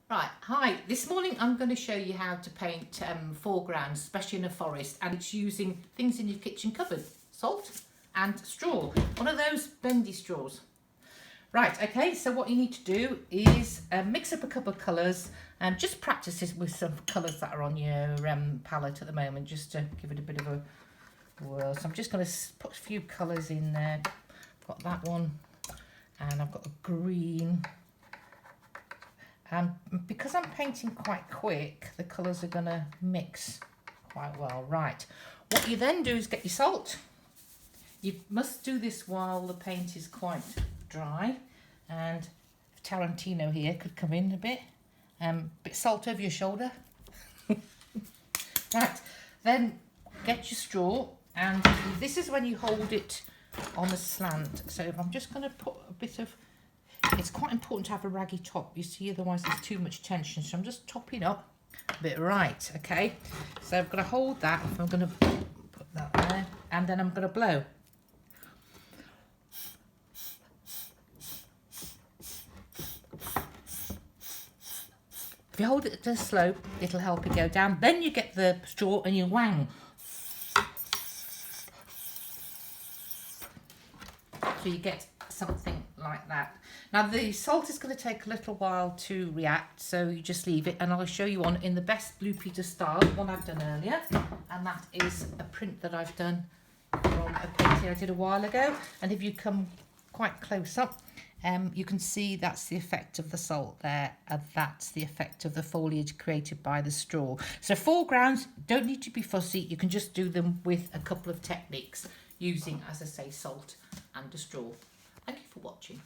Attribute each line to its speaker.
Speaker 1: Right, hi. This morning I'm going to show you how to paint foregrounds, especially in a forest, and it's using things in your kitchen cupboard. Salt and straw. One of those bendy straws. Right, okay, so what you need to do is mix up a couple of colours and just practice this with some colours that are on your palette at the moment, just to give it a bit of a whirl. So I'm just going to put a few colours in there. I've got that one and I've got a green. And because I'm painting quite quick, the colours are going to mix quite well. Right, what you then do is get your salt. You must do this while the paint is quite dry, and Tarantino here could come in a bit. Bit salt over your shoulder. Right, then get your straw, and this is when you hold it on a slant. So I'm just going to put a bit of, it's quite important to have a raggy top, you see, otherwise there's too much tension. So I'm just topping up a bit. Right, okay, so I've got to hold that. I'm going to put that there, and then I'm going to blow. If you hold it to slow, it'll help it go down. Then you get the straw and you wang. So you get something like that. Now the salt is going to take a little while to react, so you just leave it, and I'll show you one in the best Blue Peter style, one I've done earlier, and that is a print that I've done from a painting I did a while ago. And if you come quite close up, you can see that's the effect of the salt there, and that's the effect of the foliage created by the straw. So foregrounds don't need to be fussy, you can just do them with a couple of techniques using, as I say, salt and a straw. Thank you for watching.